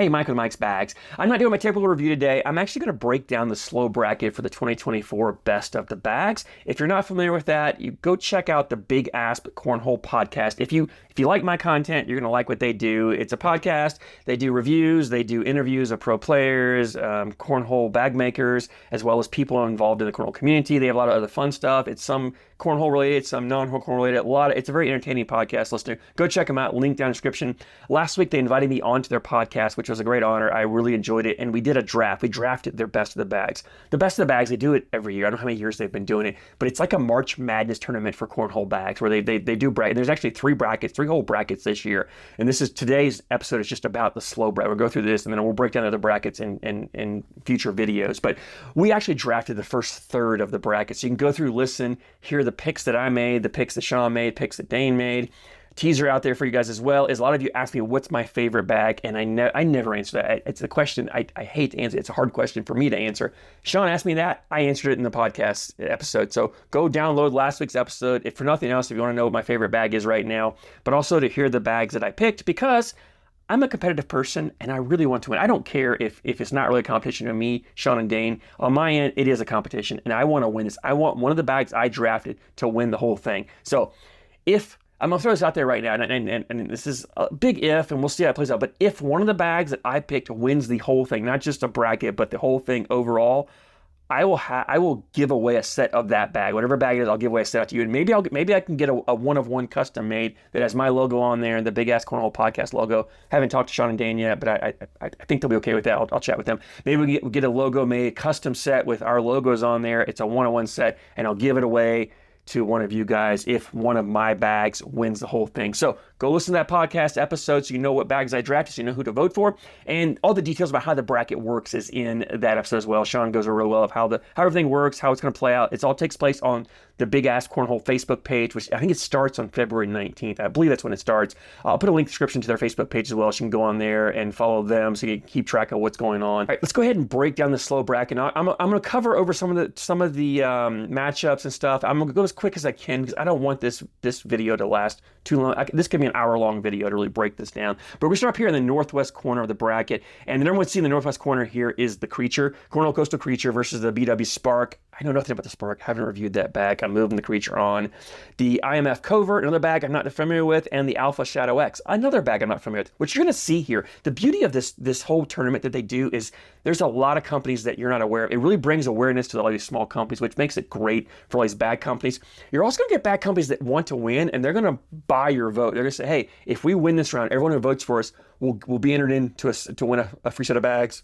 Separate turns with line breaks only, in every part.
Hey, Mike with Mike's Bags. I'm not doing my typical review today. I'm actually going to break down the slow bracket for the 2024 Best of the Bags. If you're not familiar with that, you go check out the Big Asp Cornhole podcast. If you like my content, you're going to like what they do. It's a podcast. They do reviews. They do interviews of pro players, cornhole bag makers, as well as people involved in the cornhole community. They have a lot of other fun stuff. It's some cornhole related, some non-cornhole related. It's a very entertaining podcast. Listener, go check them out. Link down in the description. Last week they invited me onto their podcast, which was a great honor. I really enjoyed it, and we did a draft. We drafted their Best of the Bags. The Best of the Bags, they do it every year. I don't know how many years they've been doing it, but it's like a March Madness tournament for cornhole bags where they do bracket. There's actually three whole brackets this year, and today's episode is just about the slow bracket. We'll go through this, and then we'll break down the other brackets in future videos. But we actually drafted the first third of the bracket, so you can go through, listen, hear the picks that I made, the picks that Sean made, picks that Dane made. Teaser out there for you guys as well is a lot of you ask me what's my favorite bag, and I never answer that. It's a question I hate to answer. It's a hard question for me to answer. Sean asked me that. I answered it in the podcast episode. So go download last week's episode. If for nothing else, if you want to know what my favorite bag is right now, but also to hear the bags that I picked, because I'm a competitive person and I really want to win. I don't care if it's not really a competition to me, Sean and Dane. On my end, it is a competition, and I want to win this. I want one of the bags I drafted to win the whole thing. So if I'm going to throw this out there right now, and this is a big if, and we'll see how it plays out, but if one of the bags that I picked wins the whole thing, not just a bracket, but the whole thing overall, I will give away a set of that bag. Whatever bag it is, I'll give away a set out to you, and maybe I can get a one-of-one custom made that has my logo on there and the Big Ass Cornhole podcast logo. Haven't talked to Sean and Dane yet, but I think they'll be okay with that. I'll chat with them. Maybe we'll get a logo made, custom set with our logos on there. It's a one-on-one set, and I'll give it away to one of you guys if one of my bags wins the whole thing. So go listen to that podcast episode so you know what bags I drafted, so you know who to vote for. And all the details about how the bracket works is in that episode as well. Sean goes over real well of how everything works, how it's going to play out. It all takes place on the Big Ass Cornhole Facebook page, which I think it starts on February 19th. I believe that's when it starts. I'll put a link in the description to their Facebook page as well, so you can go on there and follow them so you can keep track of what's going on. All right, let's go ahead and break down the slow bracket. Now, I'm going to cover over some of the matchups and stuff. I'm going to go as quick as I can because I don't want this video to last too long. This could be an hour-long video to really break this down. But we're going to start up here in the northwest corner of the bracket. And the number one seed in the northwest corner here is the Creature, Cornhole Coastal Creature versus the BW Spark. I know nothing about the Spark. I haven't reviewed that bag. I'm moving the Creature on. The IMF Covert, another bag I'm not familiar with, and the Alpha Shadow X, another bag I'm not familiar with. What you're going to see here, the beauty of this whole tournament that they do is there's a lot of companies that you're not aware of. It really brings awareness to all these small companies, which makes it great for all these bag companies. You're also going to get bag companies that want to win, and they're going to buy your vote. They're going to say, hey, if we win this round, everyone who votes for us will be entered in to win a free set of bags,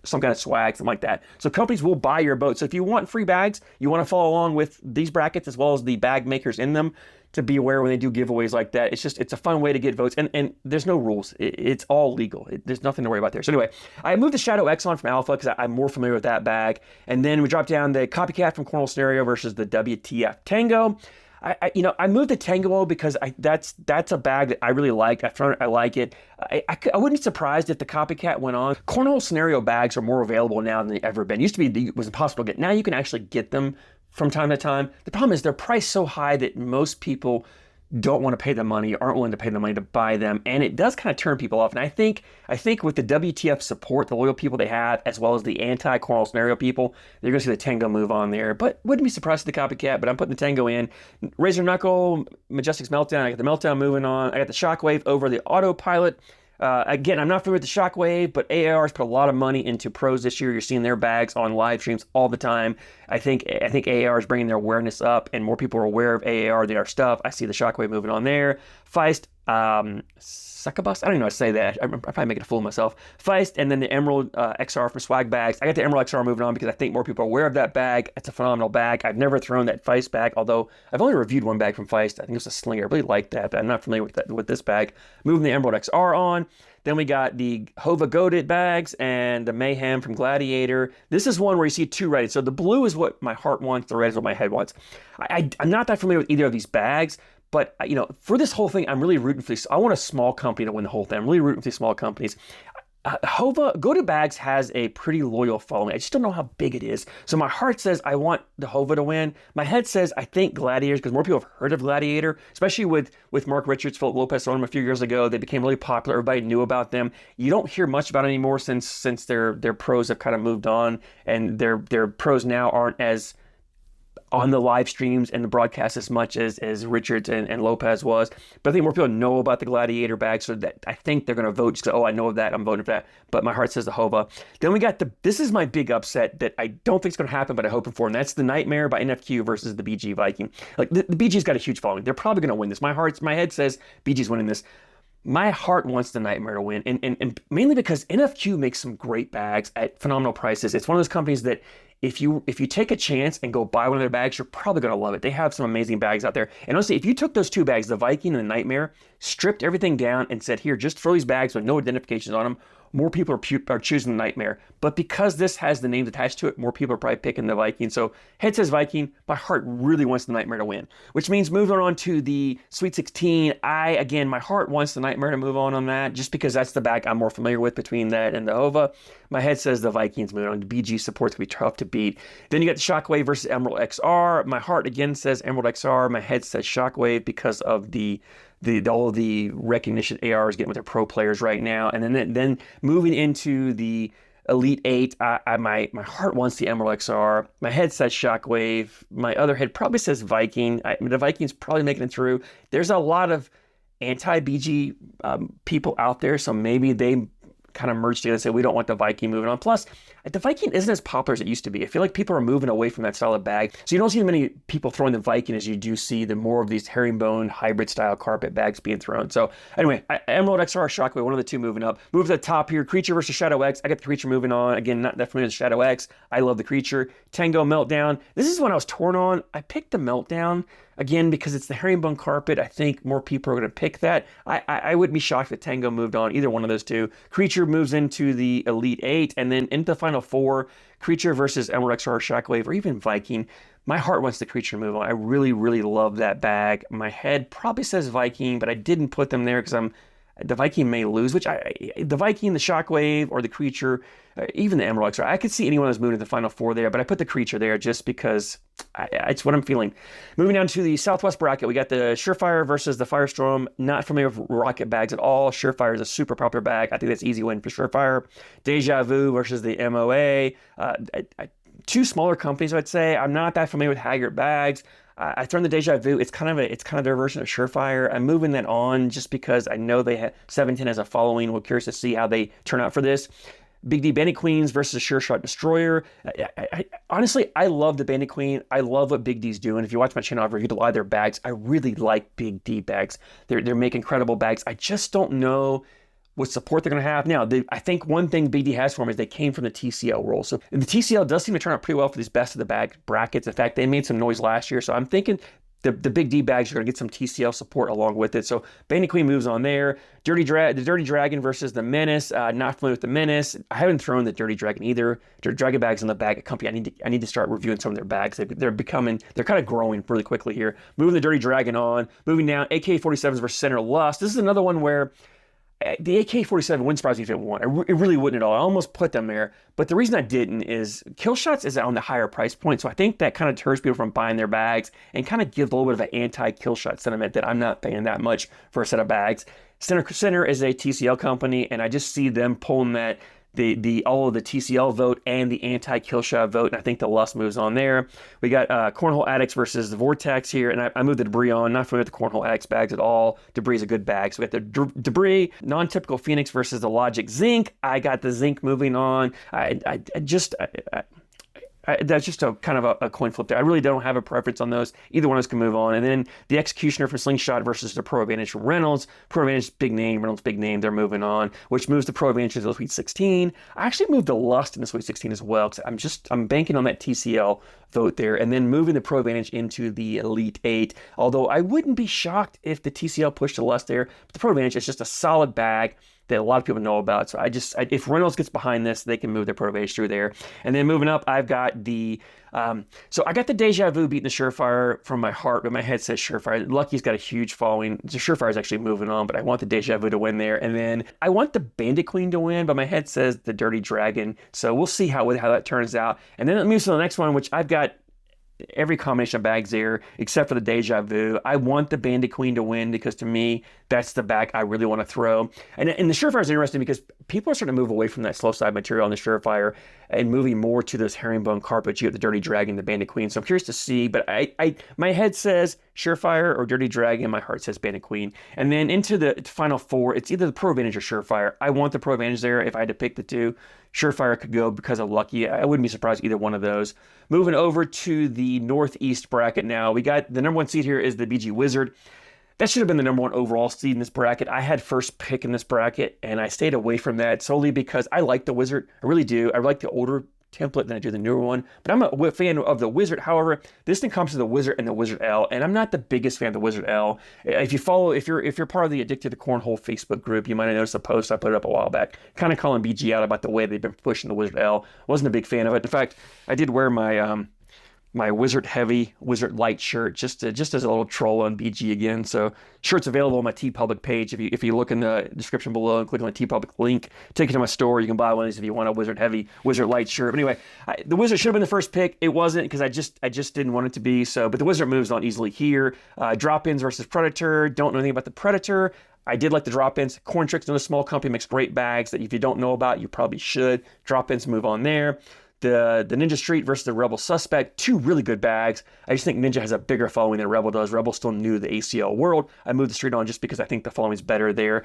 some kind of swag, something like that. So companies will buy your vote. So if you want free bags, you want to follow along with these brackets as well as the bag makers in them, to be aware when they do giveaways like that. It's a fun way to get votes, and there's no rules. It's all legal. There's nothing to worry about there. So anyway, I moved the Shadow X on from Alpha because I'm more familiar with that bag. And then we dropped down the Copycat from Cornhole Scenario versus the WTF Tango. I moved the Tango because that's a bag that I really like. I like it. I wouldn't be surprised if the Copycat went on. Cornhole Scenario bags are more available now than they've ever been. It used to be it was impossible to get. Now you can actually get them from time to time. The problem is they're priced so high that most people don't want to pay the money, aren't willing to pay the money to buy them, and it does kind of turn people off. And I think with the WTF support, the loyal people they have, as well as the anti-Cornhole Scenario people, they're going to see the Tango move on there. But wouldn't be surprised at the Copycat, but I'm putting the Tango in. Razor Knuckle, Majestic's Meltdown, I got the Meltdown moving on. I got the Shockwave over the Autopilot. Again, I'm not familiar with the Shockwave, but AAR's put a lot of money into pros this year. You're seeing their bags on live streams all the time. I think AAR is bringing their awareness up, and more people are aware of AAR than our stuff. I see the Shockwave moving on there. Feist, Succubus? I don't even know how to say that. I'm probably making a fool of myself. Feist, and then the Emerald XR from Swag Bags. I got the Emerald XR moving on because I think more people are aware of that bag. It's a phenomenal bag. I've never thrown that Feist bag, although I've only reviewed one bag from Feist. I think it was a Slinger. I really like that, but I'm not familiar with this bag. Moving the Emerald XR on. Then we got the Hova Goated bags and the Mayhem from Gladiator. This is one where you see two rated. So the blue is what my heart wants, the red is what my head wants. I'm not that familiar with either of these bags, but for this whole thing, I'm really rooting for these. I want a small company to win the whole thing. I'm really rooting for these small companies. Hova, Go to Bags has a pretty loyal following. I just don't know how big it is. So my heart says I want the Hova to win. My head says I think Gladiators, because more people have heard of Gladiator, especially with Mark Richards, Philip Lopez on them a few years ago. They became really popular. Everybody knew about them. You don't hear much about it anymore since their pros have kind of moved on, and their pros now aren't as on the live streams and the broadcast as much as Richards and Lopez was. But I think more people know about the Gladiator bag, so that I think they're going to vote. Just, I know that, I'm voting for that. But my heart says the Hova. Then we got this is my big upset that I don't think is going to happen, but I hope for, and that's the Nightmare by NFQ versus the BG Viking. Like, the BG's got a huge following. They're probably going to win this. My head says BG's winning this. My heart wants the Nightmare to win, and mainly because NFQ makes some great bags at phenomenal prices. It's one of those companies that if you take a chance and go buy one of their bags, you're probably going to love it. They have some amazing bags out there. And honestly, if you took those two bags, the Viking and the Nightmare, stripped everything down and said, here, just throw these bags with no identifications on them, more people are choosing the Nightmare. But because this has the names attached to it, more people are probably picking the Viking. So head says Viking. My heart really wants the Nightmare to win, which means moving on to the Sweet 16. My heart wants the Nightmare to move on that, just because that's the bag I'm more familiar with between that and the Hova. My head says the Vikings moving on. The BG support's going to be tough to beat. Then you got the Shockwave versus Emerald XR. My heart again says Emerald XR. My head says Shockwave because of all of the recognition AR is getting with their pro players right now. And then moving into the Elite 8, my heart wants the Emerald XR. My head says Shockwave. My other head probably says Viking. The Vikings probably making it through. There's a lot of anti-BG people out there, so maybe they kind of merged together and said, we don't want the Viking moving on. Plus, the Viking isn't as popular as it used to be. I feel like people are moving away from that style of bag. So you don't see as many people throwing the Viking as you do see the more of these herringbone hybrid style carpet bags being thrown. So anyway, Emerald XR, Shockwave, one of the two moving up. Move to the top here, Creature versus Shadow X. I got the Creature moving on. Again, not that familiar with Shadow X. I love the Creature. Tango Meltdown. This is one I was torn on. I picked the Meltdown. Again, because it's the herringbone carpet, I think more people are going to pick that. I wouldn't be shocked if Tango moved on, either one of those two. Creature moves into the Elite 8, and then into the Final 4, Creature versus Emerald XR, Shockwave, or even Viking. My heart wants the Creature to move on. I really, really love that bag. My head probably says Viking, but I didn't put them there because the Viking may lose, the Viking, the Shockwave, or the Creature, even the Emerald XR. I could see anyone that's moving to the Final 4 there, but I put the Creature there just because it's what I'm feeling. Moving down to the Southwest bracket, we got the Surefire versus the Firestorm. Not familiar with rocket bags at all. Surefire is a super popular bag. I think that's easy win for Surefire. Deja Vu versus the MOA. Two smaller companies, I'd say. I'm not that familiar with Haggard bags. I thrown the Deja Vu. It's kind of their version of Surefire. I'm moving that on just because I know they have 710 as a following. We're curious to see how they turn out for this. Big D Bandit Queens versus Sure Shot Destroyer. Honestly, I love the Bandit Queen. I love what Big D's doing. If you watch my channel, I've reviewed a lot of their bags. I really like Big D bags. They're making incredible bags. I just don't know what support they're going to have. Now, I think one thing Big D has for them is they came from the TCL role. So the TCL does seem to turn out pretty well for these best of the bag brackets. In fact, they made some noise last year. So I'm thinking the Big D bags are going to get some TCL support along with it. So Bandit Queen moves on there. The Dirty Dragon versus the Menace. Not familiar with the Menace. I haven't thrown the Dirty Dragon either. Dirty Dragon bags in the bag at company. I need to start reviewing some of their bags. They're kind of growing really quickly here. Moving the Dirty Dragon on. Moving down, AK-47s versus Center Lust. This is another one where the AK-47 wouldn't surprise me if it won. It really wouldn't at all. I almost put them there. But the reason I didn't is Killshots is on the higher price point. So I think that kind of deters people from buying their bags and kind of gives a little bit of an anti-Killshot sentiment that I'm not paying that much for a set of bags. Center is a TCL company, and I just see them pulling that all of the TCL vote and the anti-Killshot vote, and I think the Lust moves on there. We got Cornhole Addicts versus the Vortex here, and I moved the Debris on. Not familiar with the Cornhole Addicts bags at all. Debris is a good bag. So we got the Debris, Non-Typical Phoenix versus the Logic Zinc. I got the Zinc moving on. That's just a kind of a coin flip there. I really don't have a preference on those. Either one of us can move on. And then the Executioner from Slingshot versus the Pro Advantage from Reynolds. Pro Advantage, big name. Reynolds, big name. They're moving on, which moves the Pro Advantage to the Sweet 16. I actually moved the Lust in the Sweet 16 as well, because I'm banking on that TCL vote there, and then moving the Pro Advantage into the Elite 8. Although I wouldn't be shocked if the TCL pushed the Lust there. But the Pro Advantage is just a solid bag. that a lot of people know about. So if Reynolds gets behind this, they can move their Pro Vans through there. And then moving up, I've got so I got the Deja Vu beating the Surefire from my heart, but my head says Surefire. Lucky's got a huge following. The Surefire is actually moving on, but I want the Deja Vu to win there. And then I want the Bandit Queen to win, but my head says the Dirty Dragon. So we'll see how that turns out. And then it moves to the next one, which I've got every combination of bags there except for the Deja Vu. I want the Bandit Queen to win because to me, that's the bag I really want to throw. And the Surefire is interesting because people are starting to move away from that slow side material on the Surefire and moving more to this herringbone carpet. You have the Dirty Dragon, the Bandit Queen. So I'm curious to see, but my head says Surefire or Dirty Dragon. My heart says Bandit Queen. And then into the final four, it's either the Pro Advantage or Surefire. I want the Pro Advantage there. If I had to pick the two, Surefire could go because of Lucky. I wouldn't be surprised either one of those. Moving over to the Northeast bracket now, we got the number one seed here is the BG Wizard. That should have been the number one overall seed in this bracket. I had first pick in this bracket, and I stayed away from that solely because I like the Wizard. I really do. I like the older template than I do the newer one, but I'm a fan of the Wizard. However, this thing comes to the Wizard and the Wizard L, and I'm not the biggest fan of the Wizard L. If you're part of the Addicted to Cornhole Facebook group, you might have noticed a post I put up a while back, kind of calling BG out about the way they've been pushing the Wizard L. Wasn't a big fan of it. In fact, I did wear my my Wizard Heavy, Wizard Light shirt, just as a little troll on BG again. So shirt's available on my TeePublic page. If you look in the description below and click on the TeePublic link, take you to my store. You can buy one of these if you want a Wizard Heavy, Wizard Light shirt. But anyway, the Wizard should have been the first pick. It wasn't because I just didn't want it to be. So, but the Wizard moves on easily here. Drop-ins versus Predator. Don't know anything about the Predator. I did like the drop-ins. Corn Tricks, another small company, makes great bags that if you don't know about, you probably should. Drop-ins move on there. The Ninja Street versus the Rebel Suspect, two really good bags. I just think Ninja has a bigger following than Rebel does. Rebel's still new to the ACL world. I moved the Street on just because I think the following's better there.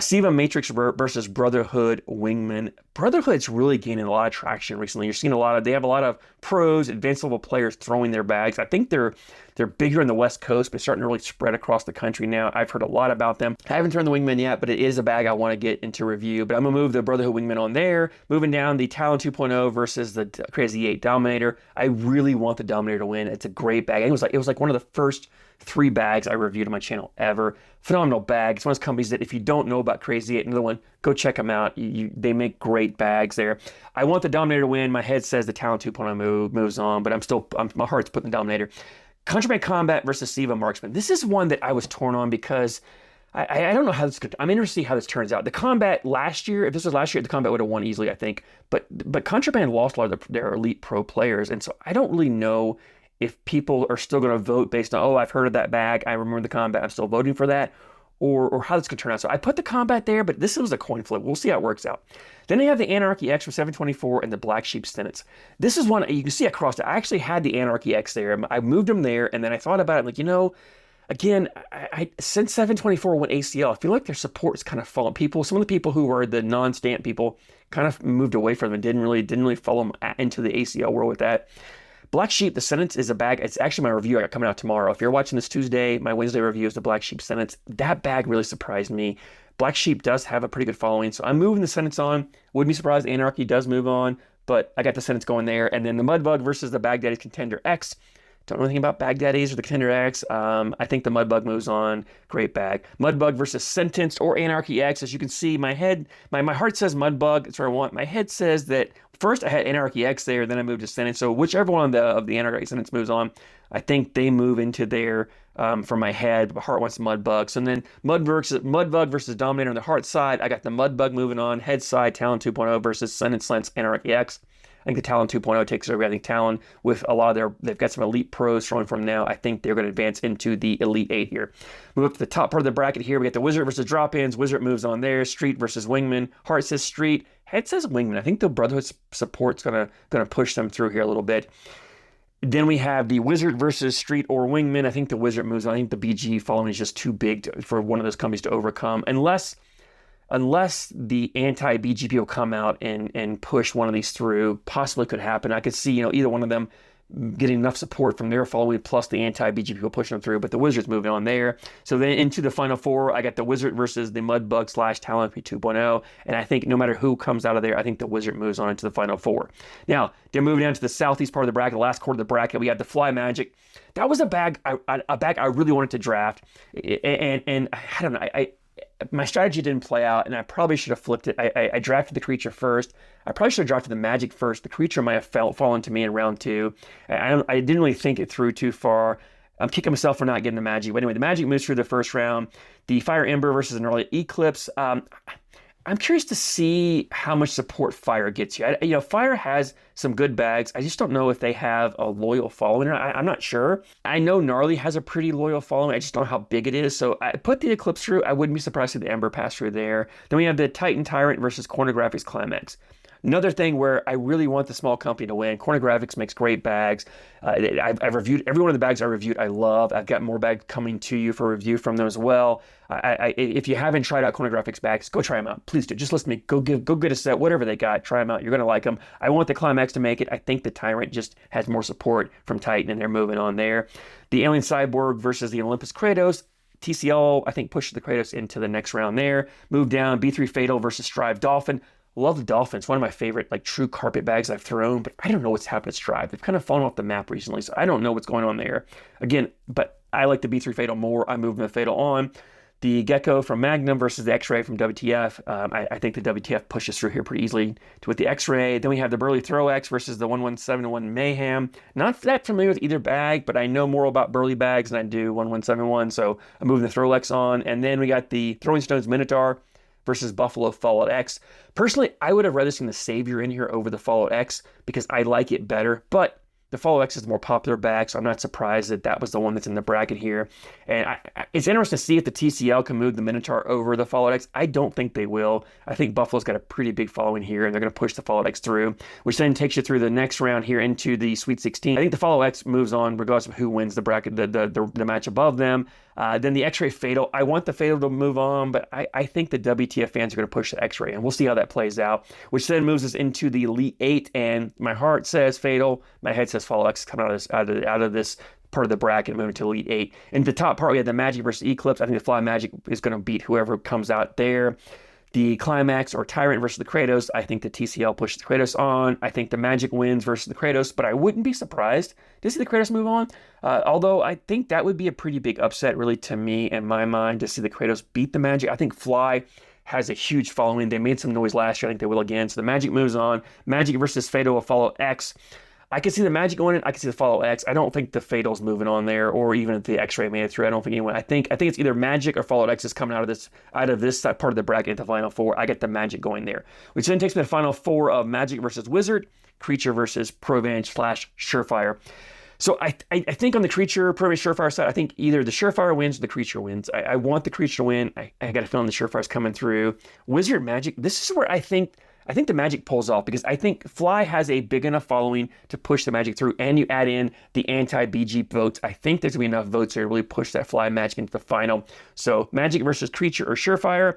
Siva Matrix versus Brotherhood Wingman. Brotherhood's really gaining a lot of traction recently. You're seeing they have a lot of pros, advanced level players throwing their bags. I think they're bigger in the West Coast, but starting to really spread across the country now. I've heard a lot about them. I haven't thrown the Wingman yet, but it is a bag I want to get into review. But I'm going to move the Brotherhood Wingman on there. Moving down, the Talon 2.0 versus the Crazy 8 Dominator. I really want the Dominator to win. It's a great bag. It was like one of the first 3 bags I reviewed on my channel ever. Phenomenal bag. It's one of those companies that if you don't know about Crazy 8, another one, go check them out. They make great bags there. I want the Dominator to win. My head says the Talon 2.0 moves on, but my heart's putting the Dominator. Contraband Combat versus Siva Marksman. This is one that I was torn on because I don't know how this could. I'm interested to see how this turns out. The Combat last year, if this was last year, the Combat would have won easily, I think. But Contraband lost a lot of their elite pro players, and so I don't really know if people are still going to vote based on, oh, I've heard of that bag, I remember the Combat, I'm still voting for that, or how this could turn out. So I put the Combat there, but this was a coin flip. We'll see how it works out. Then they have the Anarchy X from 724 and the Black Sheep Sentence. This is one, you can see I crossed it. I actually had the Anarchy X there. I moved them there, and then I thought about it, like, again, since 724 went ACL, I feel like their support is kind of fallen. Some of the people who were the non-stamp people kind of moved away from them and didn't really follow them into the ACL world with that. Black Sheep, the Sentence is a bag. It's actually my review I got coming out tomorrow. If you're watching this Tuesday, my Wednesday review is the Black Sheep Sentence. That bag really surprised me. Black Sheep does have a pretty good following, so I'm moving the Sentence on. Wouldn't be surprised Anarchy does move on, but I got the Sentence going there. And then the Mudbug versus the Baghdaddy's Contender X. Don't know anything about Baghdaddy's or the Contender X. I think the Mudbug moves on. Great bag. Mudbug versus Sentenced or Anarchy X. As you can see, my heart says Mudbug. That's what I want. My head says that first I had Anarchy X there, then I moved to Sentence. So whichever one of the Anarchy Sentence moves on, I think they move into there for my head. My heart wants Mudbug. So then Mudbug versus Dominator on the heart side. I got the Mudbug moving on. Head side, Talon 2.0 versus Sentence Anarchy X. I think the Talon 2.0 takes over. I think Talon, with a lot of they've got some elite pros throwing from now. I think they're going to advance into the Elite 8 here. Move up to the top part of the bracket here. We got the Wizard versus Drop-Ins. Wizard moves on there. Street versus Wingman. Heart says Street. Head says Wingman. I think the Brotherhood support's going to push them through here a little bit. Then we have the Wizard versus Street or Wingman. I think the Wizard moves on. I think the BG following is just too big for one of those companies to overcome. Unless the anti-BG people come out and push one of these through, possibly could happen. I could see, either one of them getting enough support from their following plus the anti-BG people pushing them through, but the Wizard's moving on there. So then into the final four, I got the Wizard versus the Mudbug / Talon 2.0, and I think no matter who comes out of there, I think the Wizard moves on into the final four. Now, they're moving down to the southeast part of the bracket, the last quarter of the bracket. We have the Fly Magic. That was a bag I really wanted to draft, and I don't know, my strategy didn't play out, and I probably should have flipped it. I drafted the creature first. I probably should have drafted the magic first. The creature might have fallen to me in round 2. I didn't really think it through too far. I'm kicking myself for not getting the magic. But anyway, the magic moves through the first round. The Fire Ember versus an early Eclipse. I'm curious to see how much support Fire gets you. Fire has some good bags. I just don't know if they have a loyal following. I'm not sure. I know Gnarly has a pretty loyal following. I just don't know how big it is. So I put the Eclipse through. I wouldn't be surprised to see the Ember pass through there. Then we have the Titan Tyrant versus Corner Graphics Climax. Another thing where I really want the small company to win. Corner Graphics makes great bags. I've reviewed every one of the bags I reviewed. I love. I've got more bags coming to you for review from them as well. If you haven't tried out Corner Graphics bags, go try them out. Please do. Just listen to me. Go get a set, whatever they got. Try them out. You're gonna like them. I want the Climax to make it. I think the Tyrant just has more support from Titan, and they're moving on there. The Alien Cyborg versus the Olympus Kratos. TCL, I think, pushed the Kratos into the next round there. Move down. B3 Fatal versus Strive Dolphin. Love the Dolphin. It's one of my favorite true carpet bags I've thrown, but I don't know what's happened to Strive. They've kind of fallen off the map recently, so I don't know what's going on there. Again, but I like the B3 Fatal more. I moved the Fatal on. The Gecko from Magnum versus the X-Ray from WTF. I think the WTF pushes through here pretty easily with the X-Ray. Then we have the Burly Throw X versus the 1171 Mayhem. Not that familiar with either bag, but I know more about Burly bags than I do 1171, so I'm moving the Throw X on. And then we got the Throwing Stones Minotaur versus Buffalo Fallout X. Personally, I would have rather seen the Savior in here over the Fallout X because I like it better, but the Fallout X is the more popular bag, so I'm not surprised that that was the one that's in the bracket here. And it's interesting to see if the TCL can move the Minotaur over the Fallout X. I don't think they will. I think Buffalo's got a pretty big following here, and they're going to push the Fallout X through, which then takes you through the next round here into the Sweet 16. I think the Fallout X moves on regardless of who wins the bracket, the match above them. Then the X-Ray Fatal. I want the Fatal to move on, but I think the WTF fans are going to push the X-Ray, and we'll see how that plays out, which then moves us into the Elite 8, and my heart says Fatal, my head says Fallout X coming out of this part of the bracket, moving to Elite 8. In the top part, we had the Magic versus Eclipse. I think the Fly Magic is going to beat whoever comes out there. The Climax or Tyrant versus the Kratos, I think the TCL pushes the Kratos on. I think the Magic wins versus the Kratos, but I wouldn't be surprised to see the Kratos move on. Although I think that would be a pretty big upset, really, to me, in my mind, to see the Kratos beat the Magic. I think Fly has a huge following. They made some noise last year. I think they will again. So the Magic moves on. Magic versus Fatal will follow X. I can see the Magic going in. I can see the Follow X. I don't think the Fatal's moving on there, or even if the X-Ray made it through. I don't think anyone. I think it's either Magic or Follow X is coming out of this part of the bracket into the Final Four. I get the Magic going there, which then takes me to the Final Four of Magic versus Wizard, Creature versus Provenge / Surefire. So I think on the Creature, Provenge, Surefire side, I think either the Surefire wins or the Creature wins. I want the Creature to win. I got a feeling the Surefire's coming through. Wizard Magic. This is where I think the Magic pulls off, because I think Fly has a big enough following to push the Magic through, and you add in the anti-BG votes. I think there's going to be enough votes there to really push that Fly Magic into the final. So Magic versus Creature or Surefire.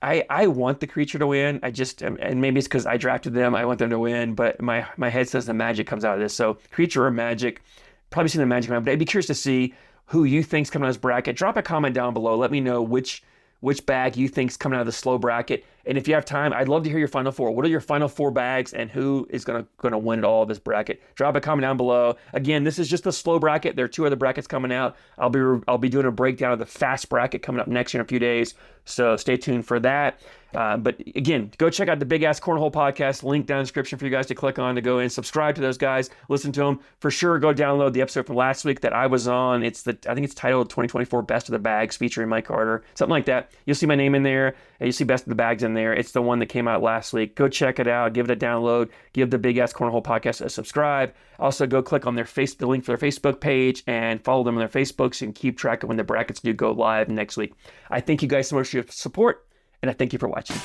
I want the Creature to win. And maybe it's because I drafted them. I want them to win, but my head says the Magic comes out of this. So Creature or Magic, probably see the Magic around, but I'd be curious to see who you think's coming out of this bracket. Drop a comment down below. Let me know which bag you think's coming out of the slow bracket. And if you have time, I'd love to hear your Final Four. What are your Final Four bags, and who is gonna win at all of this bracket? Drop a comment down below. Again, this is just the slow bracket. There are 2 other brackets coming out. I'll be doing a breakdown of the fast bracket coming up next year in a few days. So stay tuned for that. But again, go check out the Big Asp Cornhole podcast. Link down in the description for you guys to click on to go in. Subscribe to those guys. Listen to them. For sure, go download the episode from last week that I was on. I think it's titled 2024 Best of the Bags, featuring Mike Carter. Something like that. You'll see my name in there, and you'll see Best of the Bags in there. It's the one that came out last week. Go check it out. Give it a download. Give the Big Asp Cornhole podcast a subscribe. Also, go click on the link for their Facebook page and follow them on their Facebook so you can keep track of when the brackets do go live next week. I thank you guys so much for your support, and I thank you for watching.